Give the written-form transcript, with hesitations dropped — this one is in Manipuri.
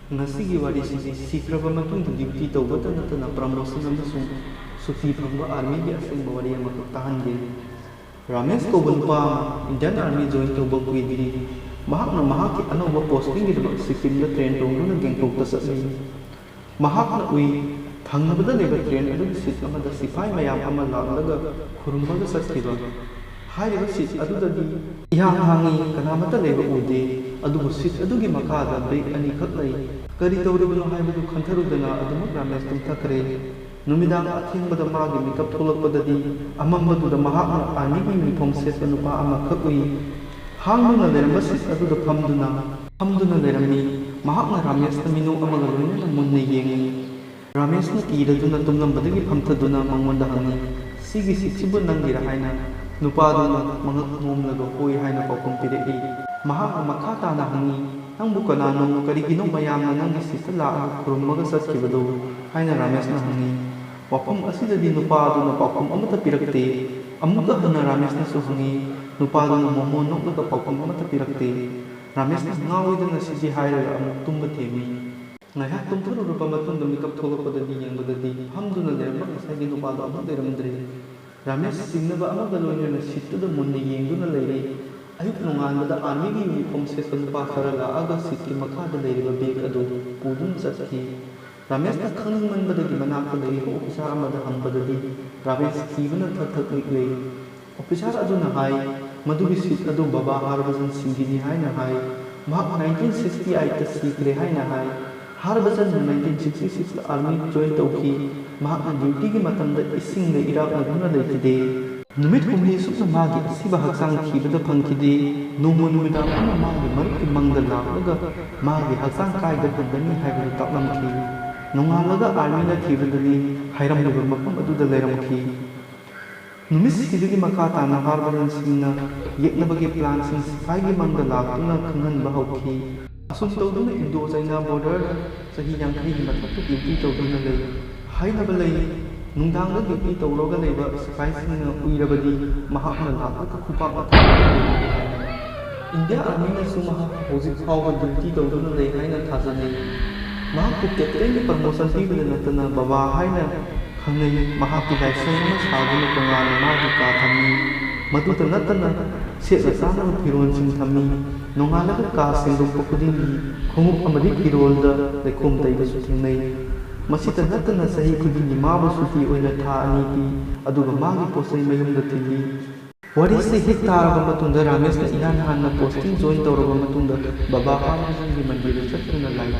ngasi wari sikraba matungda duty tawbata natana promotion amasung suti phangba army gi asengba wari ama tahange Ramesh ko bunpa Indian Army join tawba kuidri mahakna mahaki anawba posting gi sikkim da train tongduna gengtok ta satni mahakna ui thangnabada leba train adu sit amada sipai mayam ama laglaga khurumbaga satkiba hairiba sit adudadi ihang hangi kanamata leba ude adubu sit adugi makada break ani khaklai kari tawribano haibadu khantharudana adumak Ramesh tumthakre numidang athingbada magi mikap tholakpadadi amambadudha mahakna army gi uniform setpa nupa ama khakui hangduna leramba sit aduda phamduna lerami mahakna Ramesh ta minu amaga loinana munna yengi Ramesh na kiraduna tumlambadagi phamthaduna mangonda hangi sigi sitsibu nangira haina nupaduna mangak ngomlaga hoi haina paupum pirei mahakna makha tana hangi nangbu kanano karigino mayamna nangi sita laaga khurummaga satkibadu haina Ramesh na hangi wafam asidadi nupaduna paupum amata pirakte amuka hana Ramesh na su hangi nupaduna momo noklaga paupum amata pirakte Ramesh na ngawidana siji hairaga amuk tumba themi ngayhak tumtharuraba matungda mikap tholakpadadi yengbadadi phamduna leramba ngasagi nupado amuk leramdre Ramesh singnaba amaga loinana sittuda munna yengduna leire ayuk nonganbada army gi uniform setpa nupa khara laaga sitki makhada leiriba bag adu pudun satki Ramesh na khangmangbadagi manakta leiriba officer amada hangbadadi Ramesh kibana thak niklei officer aduna hai madugi sit adu baba Harbhajan Singhini haina hai mahak 1968 ta sikre haina hai Harbhajan 1966 ta army join tawki mahakna duty gi matamda ising le iraq aduna leitide numit humni sukna magi asiba haksang thibada phangkide nomo numida ama magi marki mangda laga magi haksang kai da bani haibadu taklamki nongalaga army na thibadani hairam le mapam aduda leiramki numis sidigi makha tana Harbhajan Singhna yeknabagi plan sing sipai gi mangda lagtuna khanghan bahauki asum tawduna Indo China border sahi yangkhai gi mathakta duty tawduna lei hainaba lei nungdangda duty tawraga leiba sipai singna uirabadi mahakna lagka khupak India Army na su mahak hojik phawba duty tawduna lei haina thajane mahakku captain gi promotion pibada natana baba haina khangai mahakki license na saguna tongana magi ka thami maduta natana seta sana phiron sing thami nongalaga ka singdum pukudingi khumup amadi phirolda lekhum taiba su thingnai masita natana sahi khudingi mabu suti oina tha ani pi aduga magi posai mayumda thili wari se hit taraba matunda Ramesh na ihan hanna posting join tawraba matunda baba Harbhajan gi mandir chatruna lai